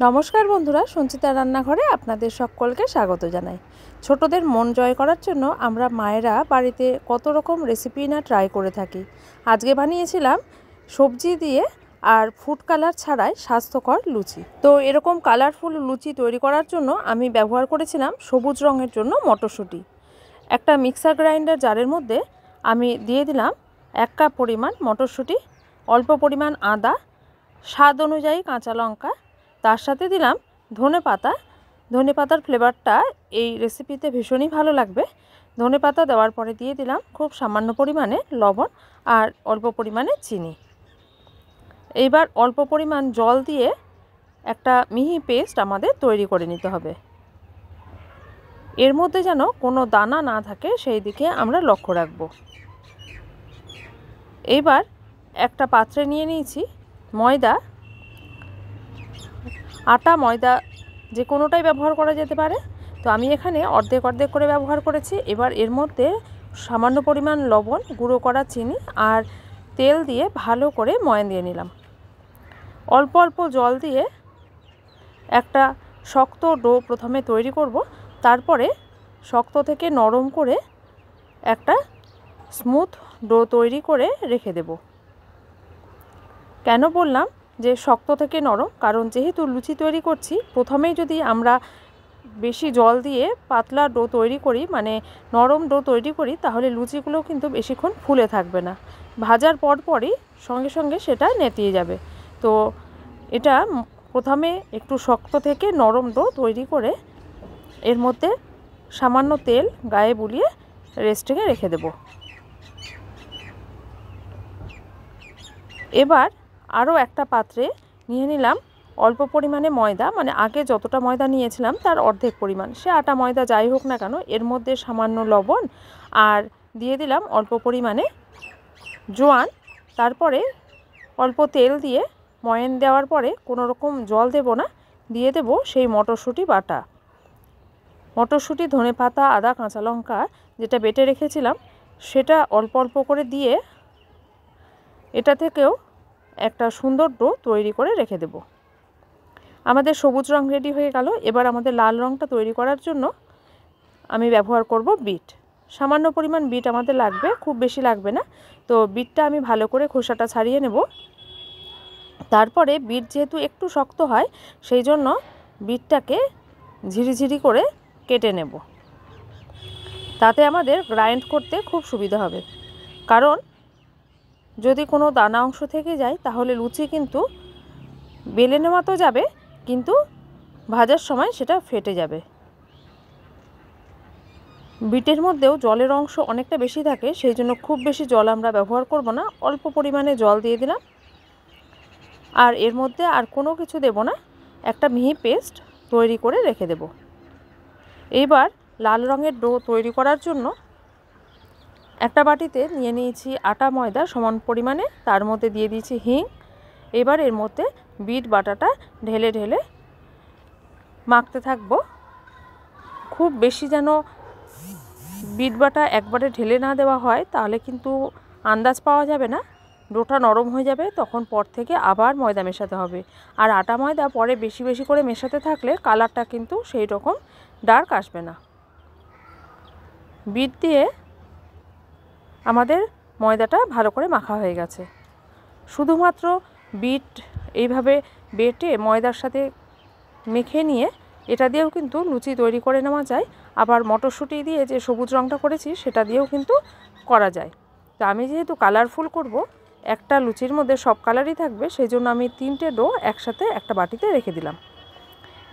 নমস্কার বন্ধুরা, সঞ্চিতা রান্নাঘরে আপনাদের সকলকে স্বাগত জানাই। ছোটদের মন জয় করার জন্য আমরা মায়েরা বাড়িতে কত রকম রেসিপি না ট্রাই করে থাকি। আজকে বানিয়েছিলাম সবজি দিয়ে আর ফুড কালার ছাড়াই স্বাস্থ্যকর লুচি। তো এরকম কালারফুল লুচি তৈরি করার জন্য আমি ব্যবহার করেছিলাম সবুজ রঙের জন্য মটরশুঁটি। একটা মিক্সার গ্রাইন্ডার জারের মধ্যে আমি দিয়ে দিলাম 1 কাপ পরিমাণ মটরশুঁটি, অল্প পরিমাণ আদা, স্বাদ অনুযায়ী কাঁচা লঙ্কা, তার সাথে দিলাম ধনেপাতা। ধনেপাতার ফ্লেভারটা এই রেসিপিতে ভীষণই ভালো লাগবে। ধনেপাতা দেওয়ার পরে দিয়ে দিলাম খুব সামান্য পরিমাণে লবণ আর অল্প পরিমাণে চিনি। এইবার অল্প পরিমাণ জল দিয়ে একটা মিহি পেস্ট আমাদের তৈরি করে নিতে হবে। এর মধ্যে যেন কোনো দানা না থাকে সেই দিকে আমরা লক্ষ্য রাখব। এইবার একটা পাত্রে নিয়ে নিয়েছি ময়দা। আটা ময়দা যে কোনোটাই ব্যবহার করা যেতে পারে, তো আমি এখানে অর্ধেক অর্ধেক করে ব্যবহার করেছি। এবার এর মধ্যে সামান্য পরিমাণ লবণ, গুঁড়ো করা চিনি আর তেল দিয়ে ভালো করে ময়ান দিয়ে নিলাম। অল্প অল্প জল দিয়ে একটা শক্ত ডো প্রথমে তৈরি করব, তারপরে শক্ত থেকে নরম করে একটা স্মুথ ডো তৈরি করে রেখে দেব। কেন বললাম যে শক্ত থেকে নরম, কারণ যেহেতু লুচি তৈরি করছি, প্রথমেই যদি আমরা বেশি জল দিয়ে পাতলা ডো তৈরি করি, মানে নরম ডো তৈরি করি, তাহলে লুচিগুলো কিন্তু বেশিক্ষণ ফুলে থাকবে না। ভাজার পরই সঙ্গে সঙ্গে সেটা নেতিয়ে যাবে। তো এটা প্রথমে একটু শক্ত থেকে নরম ডো তৈরি করে এর মধ্যে সামান্য তেল গায়ে বুলিয়ে রেস্টিংয়ে রেখে দেব। এবার আরও একটা পাত্রে নিয়ে নিলাম অল্প পরিমাণে ময়দা, মানে আগে যতটা ময়দা নিয়েছিলাম তার অর্ধেক পরিমাণ। সে আটা ময়দা যাই হোক না কেন, এর মধ্যে সামান্য লবণ আর দিয়ে দিলাম অল্প পরিমাণে জোয়ান। তারপরে অল্প তেল দিয়ে ময়ান দেওয়ার পরে কোনো রকম জল দেব না, দিয়ে দেব সেই মটরশুঁটি বাটা। মটরশুঁটি, ধনেপাতা, আদা, কাঁচা লঙ্কা যেটা বেটে রেখেছিলাম সেটা অল্প অল্প করে দিয়ে এটা থেকেও একটা সুন্দর ডো তৈরি করে রেখে দেব। আমাদের সবুজ রং রেডি হয়ে গেল। এবার আমাদের লাল রংটা তৈরি করার জন্য আমি ব্যবহার করব বিট। সামান্য পরিমাণ বিট আমাদের লাগবে, খুব বেশি লাগবে না। তো বিটটা আমি ভালো করে খোসাটা ছাড়িয়ে নেব। তারপরে বিট যেহেতু একটু শক্ত হয়, সেই জন্য বিটটাকে ঝিরিঝিরি করে কেটে নেব। তাতে আমাদের গ্রাইন্ড করতে খুব সুবিধা হবে, কারণ যদি কোনো দানা অংশ থেকে যায় তাহলে লুচি কিন্তু বেলে নেওয়া তো যাবে, কিন্তু ভাজার সময় সেটা ফেটে যাবে। বিটের মধ্যেও জলের অংশ অনেকটা বেশি থাকে, সেই জন্য খুব বেশি জল আমরা ব্যবহার করব না। অল্প পরিমাণে জল দিয়ে দিলাম আর এর মধ্যে আর কোনো কিছু দেব না, একটা মিহি পেস্ট তৈরি করে রেখে দেব। এইবার লাল রঙের ডো তৈরি করার জন্য একটা বাটিতে নিয়ে নিয়েছি আটা ময়দা সমান পরিমাণে, তার মধ্যে দিয়ে দিয়েছি হিং। এবার এর মধ্যে বিট বাটাটা ঢেলে ঢেলে মাখতে থাকবো। খুব বেশি যেন বিট বাটা একবারে ঢেলে না দেওয়া হয়, তাহলে কিন্তু আন্দাজ পাওয়া যাবে না, ডোটা নরম হয়ে যাবে, তখন পর থেকে আবার ময়দা মেশাতে হবে। আর আটা ময়দা পরে বেশি বেশি করে মেশাতে থাকলে কালারটা কিন্তু সেই রকম ডার্ক আসবে না। বিট দিয়ে আমাদের ময়দাটা ভালো করে মাখা হয়ে গেছে। শুধুমাত্র বিট এইভাবে বেটে ময়দার সাথে মেখে নিয়ে এটা দিয়েও কিন্তু লুচি তৈরি করে নেওয়া যায়। আবার মটরশুঁটি দিয়ে যে সবুজ রঙটা করেছি সেটা দিয়েও কিন্তু করা যায়। তো আমি যেহেতু কালারফুল করব, একটা লুচির মধ্যে সব কালারই থাকবে, সেই জন্য আমি 3টে ডো একসাথে একটা বাটিতে রেখে দিলাম।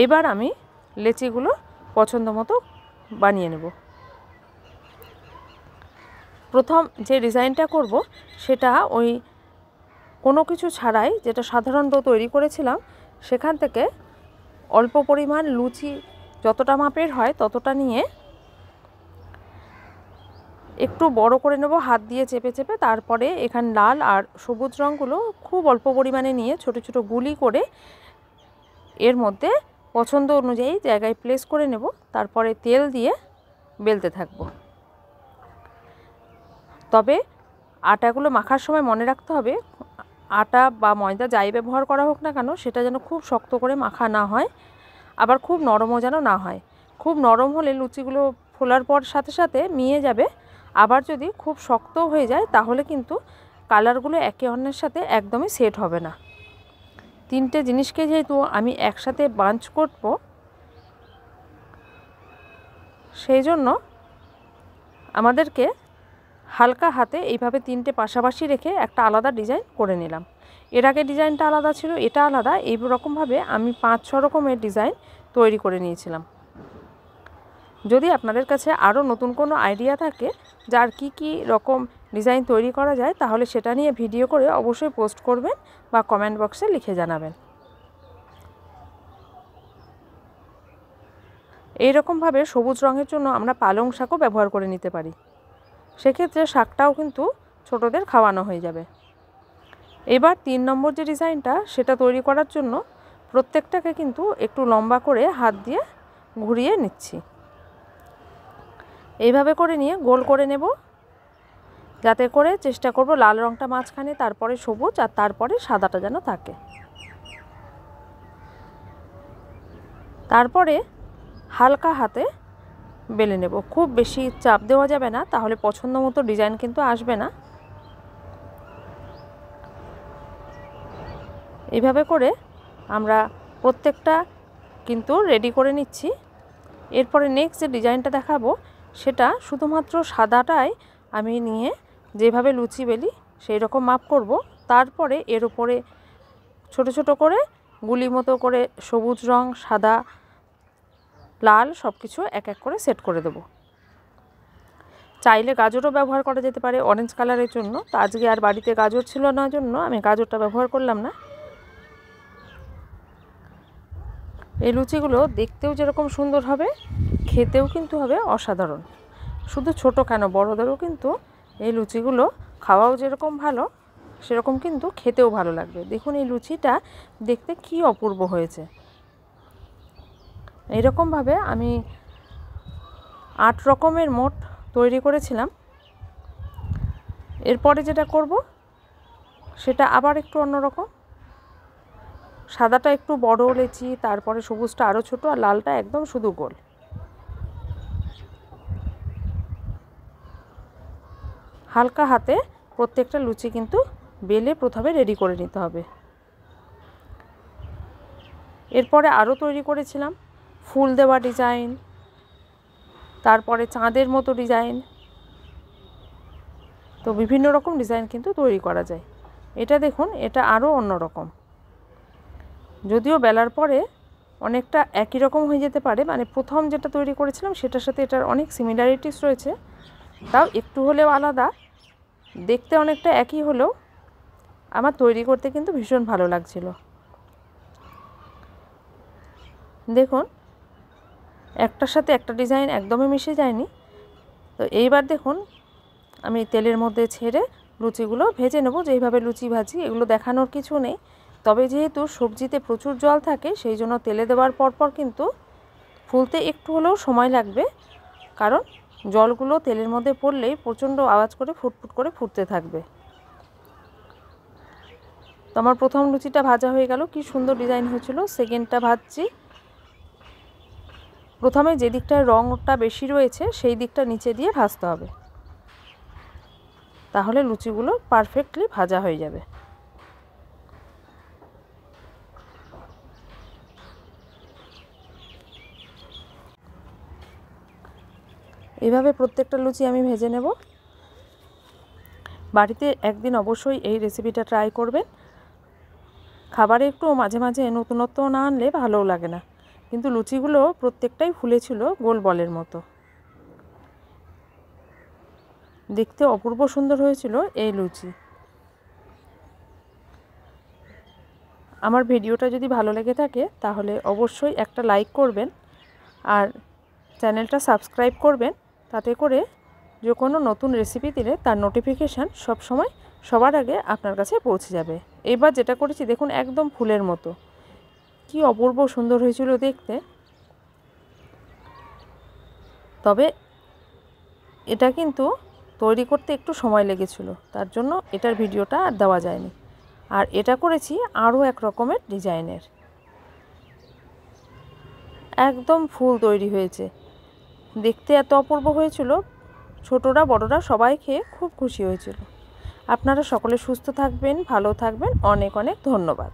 এইবার আমি লেচিগুলো পছন্দ মতো বানিয়ে নেব। প্রথম যে ডিজাইনটা করব সেটা ওই কোনো কিছু ছাড়াই, যেটা সাধারণ ডো তৈরি করেছিলাম সেখান থেকে অল্প পরিমাণ লুচি যতটা মাপের হয় ততটা নিয়ে একটু বড় করে নেব হাত দিয়ে চেপে চেপে। তারপরে এখানে লাল আর সবুজ রঙগুলো খুব অল্প পরিমাণে নিয়ে ছোট ছোট গুলি করে এর মধ্যে পছন্দ অনুযায়ী জায়গায় প্লেস করে নেব। তারপরে তেল দিয়ে বেলতে থাকব। তবে আটাগুলো মাখার সময় মনে রাখতে হবে আটা বা ময়দা যাই ব্যবহার করা হোক না কেন সেটা যেন খুব শক্ত করে মাখা না হয়, আবার খুব নরমও যেন না হয়। খুব নরম হলে লুচিগুলো ফোলার পর সাথে সাথে মিয়ে যাবে, আবার যদি খুব শক্ত হয়ে যায় তাহলে কিন্তু কালারগুলো একে অন্যের সাথে একদমই সেট হবে না। তিনটে জিনিসকে যেহেতু আমি একসাথে বাঞ্চ করব, সেই জন্য আমাদেরকে হালকা হাতে এইভাবে তিনটে পাশাপাশি রেখে একটা আলাদা ডিজাইন করে নিলাম। এর আগে ডিজাইনটা আলাদা ছিল, এটা আলাদা। এই রকমভাবে আমি 5-6 রকমের ডিজাইন তৈরি করে নিয়েছিলাম। যদি আপনাদের কাছে আরও নতুন কোনো আইডিয়া থাকে যার কি রকম ডিজাইন তৈরি করা যায়, তাহলে সেটা নিয়ে ভিডিও করে অবশ্যই পোস্ট করবেন বা কমেন্ট বক্সে লিখে জানাবেন। এই রকমভাবে সবুজ রঙের জন্য আমরা পালং শাকও ব্যবহার করে নিতে পারি, সেক্ষেত্রে শাকটাও কিন্তু ছোটদের খাওয়ানো হয়ে যাবে। এবার 3 নম্বর যে ডিজাইনটা সেটা তৈরি করার জন্য প্রত্যেকটাকে কিন্তু একটু লম্বা করে হাত দিয়ে ঘুরিয়ে নিচ্ছি। এইভাবে করে নিয়ে গোল করে নেব, যাতে করে চেষ্টা করব লাল রঙটা মাঝখানে, তারপরে সবুজ, আর তারপরে সাদাটা যেন থাকে। তারপরে হালকা হাতে বেলে নেব, খুব বেশি চাপ দেওয়া যাবে না, তাহলে পছন্দ মতো ডিজাইন কিন্তু আসবে না। এইভাবে করে আমরা প্রত্যেকটা কিন্তু রেডি করে নিচ্ছি। এরপরে নেক্সট যে ডিজাইনটা দেখাবো সেটা শুধুমাত্র সাদাটাই আমি নিয়ে যেভাবে লুচি বেলি সেই রকম মাপ করব। তারপরে এর উপরে ছোট ছোট করে গুলি মতো করে সবুজ রং, সাদা, লাল সব কিছু এক এক করে সেট করে দেব। চাইলে গাজরও ব্যবহার করা যেতে পারে অরেঞ্জ কালারের জন্য, তো আজকে আর বাড়িতে গাজর ছিল না জন্য আমি গাজরটা ব্যবহার করলাম না। এই লুচিগুলো দেখতেও যেরকম সুন্দর হবে, খেতেও কিন্তু হবে অসাধারণ। শুধু ছোট কেন, বড়দেরও কিন্তু এই লুচিগুলো খাওয়াও যেরকম ভালো, সেরকম কিন্তু খেতেও ভালো লাগবে। দেখুন এই লুচিটা দেখতে কি অপূর্ব হয়েছে। এইরকমভাবে আমি 8 রকমের মোট তৈরি করেছিলাম। এরপরে যেটা করব সেটা আবার একটু অন্যরকম। সাদাটা একটু বড় লেচি, তারপরে সবুজটা আরও ছোট, আর লালটা একদম শুধু গোল। হালকা হাতে প্রত্যেকটা লুচি কিন্তু বেলে প্রথমে রেডি করে নিতে হবে। এরপরে আরও তৈরি করেছিলাম ফুল দেওয়া ডিজাইন, তারপরে চাঁদের মতো ডিজাইন। তো বিভিন্ন রকম ডিজাইন কিন্তু তৈরি করা যায়। এটা দেখুন, এটা আরও অন্যরকম। যদিও বেলার পরে অনেকটা একই রকম হয়ে যেতে পারে, মানে প্রথম যেটা তৈরি করেছিলাম সেটার সাথে এটার অনেক সিমিলারিটিস রয়েছে, তাও একটু হলেও আলাদা। দেখতে অনেকটা একই হলেও আমার তৈরি করতে কিন্তু ভীষণ ভালো লাগছিল। দেখুন একটার সাথে একটা ডিজাইন একদমই মিশে যায়নি। তো এইবার দেখুন আমি তেলের মধ্যে ছেড়ে লুচিগুলো ভেজে নেব। যেইভাবে লুচি ভাজি এগুলো দেখানোর কিছু নেই, তবে যেহেতু সবজিতে প্রচুর জল থাকে সেই জন্য তেলে দেওয়ার পরপর কিন্তু ফুলতে একটু হলেও সময় লাগবে, কারণ জলগুলো তেলের মধ্যে পড়লেই প্রচণ্ড আওয়াজ করে ফুটফুট করে ফুটতে থাকবে। তো আমার প্রথম লুচিটা ভাজা হয়ে গেল, কি সুন্দর ডিজাইন হয়েছিল। সেকেন্ডটা ভাজছি। প্রথমে যে দিকটায় রঙটা বেশি রয়েছে সেই দিকটা নিচে দিয়ে ভাজতে হবে, তাহলে লুচিগুলো পারফেক্টলি ভাজা হয়ে যাবে। এভাবে প্রত্যেকটা লুচি আমি ভেজে নেব। বাড়িতে একদিন অবশ্যই এই রেসিপিটা ট্রাই করবেন। খাবারে একটু মাঝে মাঝে নতুনত্ব না আনলে ভালোও লাগে না। কিন্তু লুচিগুলো প্রত্যেকটাই ফুলেছিল গোল বলের মতো, দেখতে অপূর্ব সুন্দর হয়েছিল এই লুচি। আমার ভিডিওটা যদি ভালো লেগে থাকে তাহলে অবশ্যই একটা লাইক করবেন আর চ্যানেলটা সাবস্ক্রাইব করবেন, তাতে করে যে কোনো নতুন রেসিপি দিলে তার নোটিফিকেশান সবসময় সবার আগে আপনার কাছে পৌঁছে যাবে। এবার যেটা করেছি দেখুন একদম ফুলের মতো, কি অপূর্ব সুন্দর হয়েছিল দেখতে। তবে এটা কিন্তু তৈরি করতে একটু সময় লেগেছিল, তার জন্য এটার ভিডিওটা আর দেওয়া যায়নি। আর এটা করেছি আরও এক রকমের ডিজাইনের। একদম ফুল তৈরি হয়েছে, দেখতে এত অপূর্ব হয়েছিল, ছোটরা বড়রা সবাই খেয়ে খুব খুশি হয়েছিল। আপনারা সকলে সুস্থ থাকবেন, ভালো থাকবেন, অনেক অনেক ধন্যবাদ।